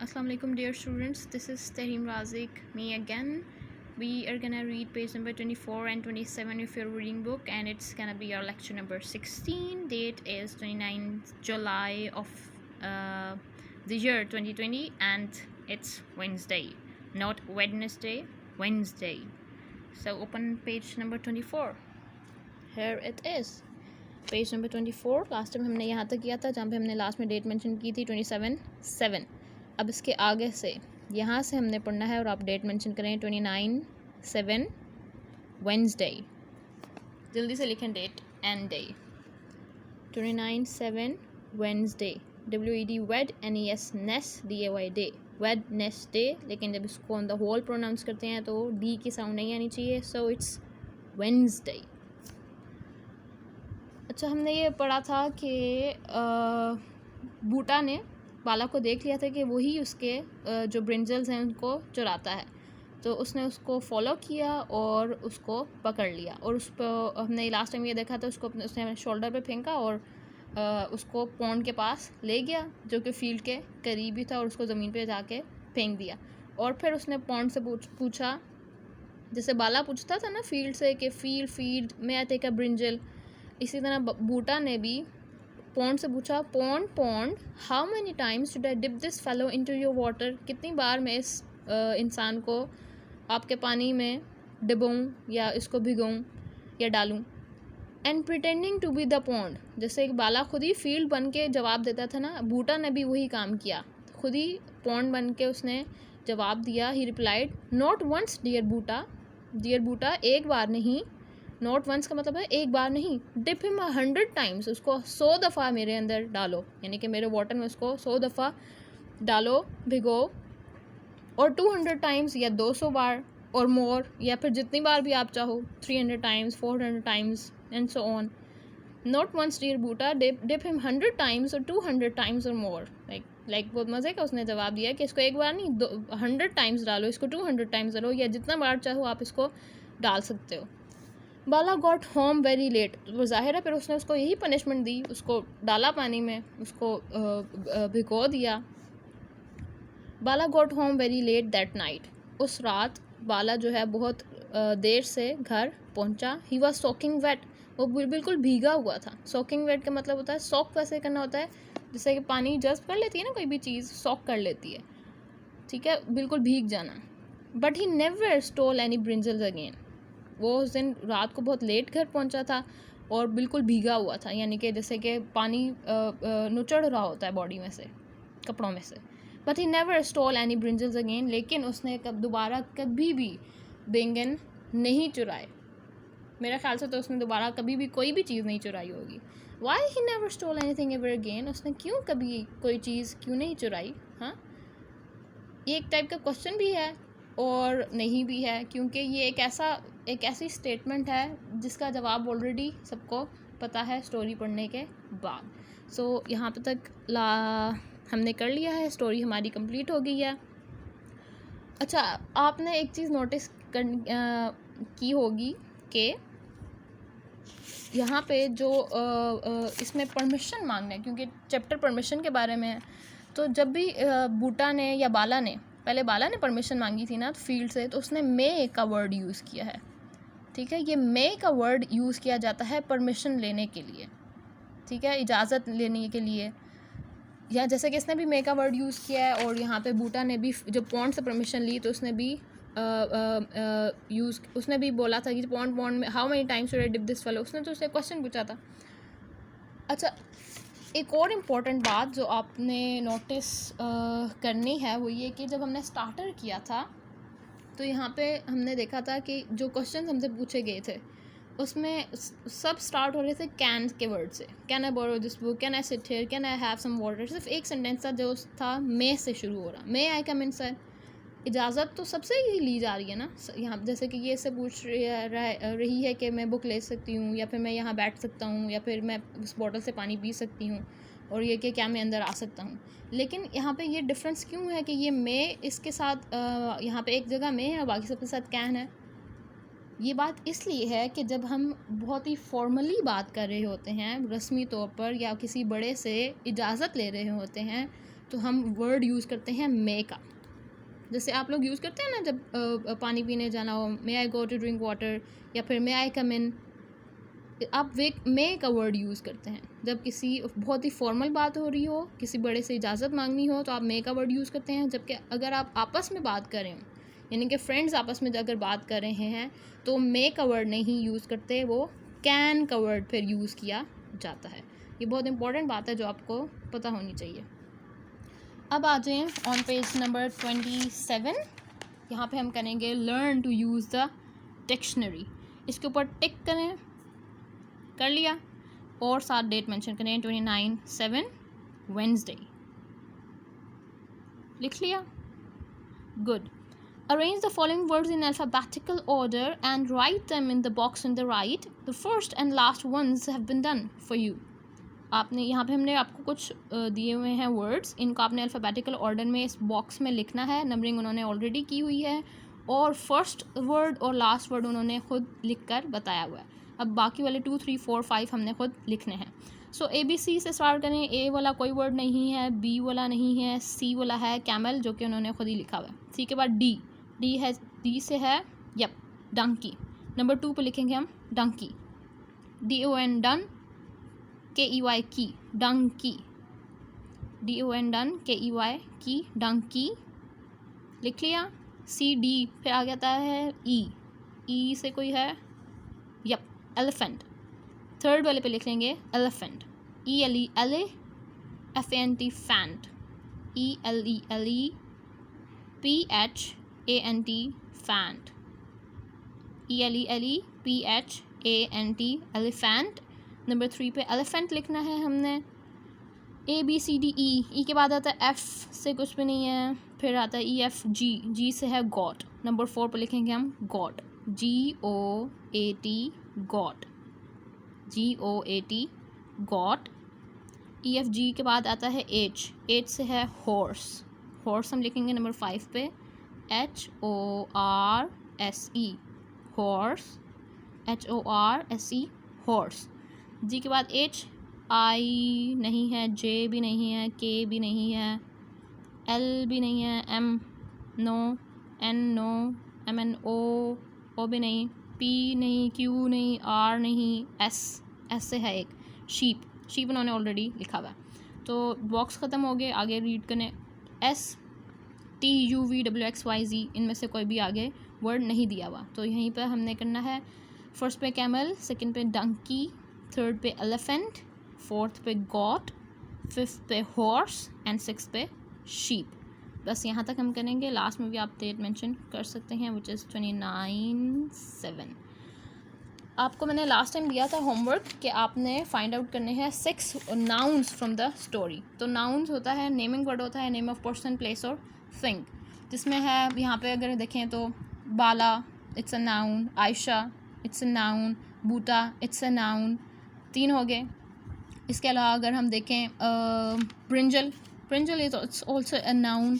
Assalamu alaikum dear students, this is Tahim Razik, me again. We are gonna read page number 24 and 27 of your reading book, and it's gonna be our lecture number 16. Date is 29th July of the year 2020, and it's Wednesday, not Wednesday, Wednesday. So open page number 24. Here it is. Page number 24 last time हमने यहाँ तक किया था जहाँ पे हमने last में date mention की थी 27/7। अब इसके आगे से यहाँ से हमने पढ़ना है और आप डेट मेंशन करें 29/7 वेडनेसडे। जल्दी से लिखें date and day. 29/7 Wednesday, WED wed NES nes DAY day, Wednesday. लेकिन जब इसको ऑन द होल प्रोनाउंस करते हैं तो डी की साउंड नहीं आनी चाहिए, सो इट्स वेडनेसडे। अच्छा, हमने ये पढ़ा था कि बूटा ने बाला को देख लिया था कि वही उसके जो ब्रिंजल्स हैं उनको चुराता है, तो उसने उसको फॉलो किया और उसको पकड़ लिया। और उस पर हमने लास्ट टाइम ये देखा था, उसको उसने शोल्डर पे फेंका और उसको पॉन्ड के पास ले गया जो कि फील्ड के करीब ही था, और उसको ज़मीन पे जाके फेंक दिया। और फिर उसने पॉन्ड से पूछा, जैसे बाला पूछता था ना फील्ड से कि फील्ड में आई टेक अ ब्रिंजल, इसी तरह बूटा ने भी पॉन्ड से पूछा, pond how many times should I dip this fellow into your water, कितनी बार मैं इस इंसान को आपके पानी में डुबाऊँ या इसको भिगोऊँ या डालूँ। And pretending to be the pond, जैसे एक बाला खुद ही फील्ड बन के जवाब देता था ना, बूटा ने भी वही काम किया, खुद ही पॉन्ड बन के उसने जवाब दिया। He replied not once dear Boota, एक बार नहीं, नॉट वंस का मतलब है एक बार नहीं, डिप हिम 100 टाइम्स, उसको 100 दफ़ा मेरे अंदर डालो, यानी कि मेरे वाटर में उसको 100 दफ़ा डालो, भिगो। और 200 टाइम्स या 200 बार, और मोर, या फिर जितनी बार भी आप चाहो, 300 times, 400 times and so on. Not once dear बूटा, डिप हिम 100 टाइम्स और 200 टाइम्स और मोर। लाइक बहुत मज़े का उसने जवाब दिया कि इसको एक बार नहीं 100 टाइम्स डालो, इसको 200 टाइम्स डालो, या जितना बार चाहो आप इसको डाल सकते हो। बाला गॉट होम वेरी लेट, वो जाहिर है फिर उसने उसको यही पनिशमेंट दी, उसको डाला पानी में, उसको भिगो दिया। Bala got home very late that night, उस रात बाला जो है बहुत देर से घर पहुंचा। ही वॉज सोकिंग वेट, वो बिल्कुल भीगा हुआ था। सोकिंग वेट का मतलब होता है, सॉक वैसे करना होता है जैसे कि पानी जज्ब कर लेती है ना, कोई भी चीज़ सॉक कर लेती है, ठीक है, बिल्कुल भीग जाना। But he never stole any brinjals again, वो उस दिन रात को बहुत लेट घर पहुंचा था और बिल्कुल भीगा हुआ था, यानी कि जैसे कि पानी नुचड़ रहा होता है बॉडी में से, कपड़ों में से। But he never stole any brinjals again, लेकिन उसने दोबारा कभी भी बैंगन नहीं चुराए। मेरे ख्याल से तो उसने दोबारा कभी भी कोई भी चीज़ नहीं चुराई होगी। Why he never stole anything ever again, उसने क्यों कभी कोई चीज़ क्यों नहीं चुराई? हाँ, ये एक टाइप का क्वेश्चन भी है और नहीं भी है, क्योंकि ये एक ऐसी स्टेटमेंट है जिसका जवाब ऑलरेडी सबको पता है स्टोरी पढ़ने के बाद। सो यहाँ पे तक हमने कर लिया है, स्टोरी हमारी कंप्लीट हो गई है। अच्छा, आपने एक चीज़ नोटिस की होगी कि यहाँ पे जो इसमें परमिशन मांगना है, क्योंकि चैप्टर परमिशन के बारे में है, तो जब भी बूटा ने या बाला ने, पहले बाला ने परमिशन मांगी थी ना फील्ड से, तो उसने मे का वर्ड यूज़ किया है, ठीक है। ये मे का वर्ड यूज़ किया जाता है परमिशन लेने के लिए, ठीक है, इजाज़त लेने के लिए। या जैसे कि इसने भी मे का वर्ड यूज़ किया है, और यहाँ पे बूटा ने भी जब पॉन्ड से परमिशन ली तो उसने भी उसने भी बोला था कि पॉन्ड में how many times should I dip this fellow, उसने तो उससे क्वेश्चन पूछा था। अच्छा, एक और इम्पॉर्टेंट बात जो आपने नोटिस करनी है वो ये कि जब हमने स्टार्टर किया था तो यहाँ पे हमने देखा था कि जो क्वेश्चन हमसे पूछे गए थे उसमें सब स्टार्ट हो रहे थे कैन के वर्ड से। Can I borrow this book, can I sit here, can I have some water. सिर्फ एक सेंटेंस था जो था मे से शुरू हो रहा, मे आई कम इन सर। इजाज़त तो सबसे ही ली जा रही है ना यहाँ, जैसे कि ये से पूछ रही है कि मैं बुक ले सकती हूँ, या फिर मैं यहाँ बैठ सकता हूँ, या फिर मैं उस बॉटल से पानी पी सकती हूँ, और ये कि क्या मैं अंदर आ सकता हूँ। लेकिन यहाँ पे ये डिफरेंस क्यों है कि ये मे इसके साथ यहाँ पे एक जगह मे है और बाकी सबके साथ कैन है। ये बात इसलिए है कि जब हम बहुत ही फॉर्मली बात कर रहे होते हैं, रस्मी तौर पर, या किसी बड़े से इजाज़त ले रहे होते हैं, तो हम वर्ड यूज़ करते हैं मे का। जैसे आप लोग यूज़ करते हैं ना जब पानी पीने जाना हो, मे आई गो टू ड्रिंक वाटर, या फिर मे आई कम इन, आप वे मे का वर्ड यूज़ करते हैं। जब किसी बहुत ही फॉर्मल बात हो रही हो, किसी बड़े से इजाज़त मांगनी हो, तो आप मे का वर्ड यूज़ करते हैं। जबकि अगर आप आपस में बात कर रहे हो, यानी कि फ्रेंड्स आपस में अगर बात कर रहे हैं, तो मे का वर्ड नहीं यूज़ करते, वो कैन का वर्ड फिर यूज़ किया जाता है। ये बहुत इंपॉर्टेंट बात है जो आपको पता होनी चाहिए। अब आ जाएँ ऑन पेज नंबर 27। यहाँ पे हम करेंगे learn to use the dictionary. इसके ऊपर टिक करें, कर लिया, और साथ डेट मेंशन करें 29/7 वेंसडे, लिख लिया। Good. Arrange the following words in alphabetical order and write them in the box on the right. The first and last ones have been done for you. आपने यहाँ पे हमने आपको कुछ दिए हुए हैं वर्ड्स, इनको आपने अल्फ़ाबेटिकल ऑर्डर में इस बॉक्स में लिखना है। नंबरिंग उन्होंने ऑलरेडी की हुई है, और फर्स्ट वर्ड और लास्ट वर्ड उन्होंने खुद लिख कर बताया हुआ है। अब बाकी वाले 2, 3, 4, 5 हमने खुद लिखने हैं। सो ABC से स्टार्ट करें। ए वाला कोई वर्ड नहीं है, बी वाला नहीं है, सी वाला है कैमल, जो कि उन्होंने खुद ही लिखा हुआ है। सी के बाद डी है, डी से है यप डंकी। नंबर 2 पे लिखेंगे हम डंकी, DON डन, KEY की, डंकी, DON डन, KEY की, डंकी, लिख लिया। CD फिर आ जाता है ई से कोई है यप एलिफेंट। थर्ड वाले पे लिख लेंगे elephant, ELE FANT faint, ELE PHANT faint, ELE PHANT elephant. Number 3 पे एलिफेंट लिखना है हमने। ABCDE के बाद आता है F से कुछ भी नहीं है, फिर आता है EF G से है गॉट। नंबर 4 पे लिखेंगे हम got, GOAT got, GOAT got. EFG के बाद आता है H से है हॉर्स हम लिखेंगे नंबर 5 पे HORSE हॉर्स, HORSE हॉर्स। जी के बाद I नहीं है, J भी नहीं है, K भी नहीं है, L भी नहीं है, M no, N no, MNO भी नहीं, P नहीं, Q नहीं, R नहीं, S से है एक शीप उन्होंने ऑलरेडी लिखा हुआ है। तो बॉक्स ख़त्म हो गए, आगे रीड करने STUVWXYZ, इनमें से कोई भी आगे वर्ड नहीं दिया हुआ। तो यहीं पर हमने करना है, फर्स्ट पे कैमल, सेकंड पे डंकी, थर्ड पे एलिफेंट, फोर्थ पे गॉट, फिफ्थ पे हॉर्स एंड सिक्स पे शीप। बस यहाँ तक हम करेंगे। लास्ट में भी आप डेट मेंशन कर सकते हैं, विच इज़ 29/7। आपको मैंने लास्ट टाइम दिया था होमवर्क कि आपने फाइंड आउट करने हैं 6 नाउन्स फ्रॉम द स्टोरी। तो नाउन्स होता है, नेमिंग वर्ड होता है, नेम ऑफ पर्सन, प्लेस और थिंग, जिसमें है यहाँ पे अगर देखें तो Bala it's a noun, Ayesha it's a noun, Boota it's a noun, 3 हो गए। इसके अलावा अगर हम देखें brinjal is also a noun.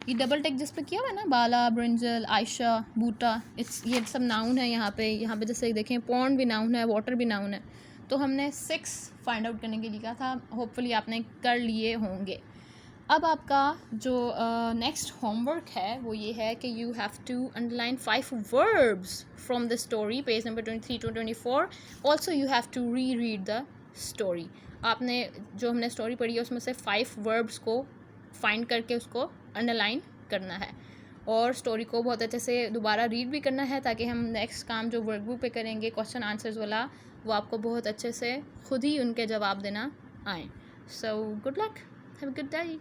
ये डबल टेक जिस पे किया हुआ है ना, बाला, ब्रिंजल, आयशा, बूटा, ये सब नाउन है। यहाँ पे जैसे देखें पॉन्ड भी नाउन है, वाटर भी नाउन है। तो हमने 6 फाइंड आउट करने के लिए कहा था, होपफुली आपने कर लिए होंगे। अब आपका जो नेक्स्ट होमवर्क है वो ये है कि you have to underline 5 verbs from the story, page number 23 to 24। Also you have to read the story. आपने जो हमने स्टोरी पढ़ी है उसमें से 5 वर्ब्स को फाइंड करके उसको अंडरलाइन करना है, और स्टोरी को बहुत अच्छे से दोबारा रीड भी करना है, ताकि हम नेक्स्ट काम जो वर्कबुक पे करेंगे क्वेश्चन आंसर्स वाला, वो आपको बहुत अच्छे से खुद ही उनके जवाब देना आए। So good luck, have a good day.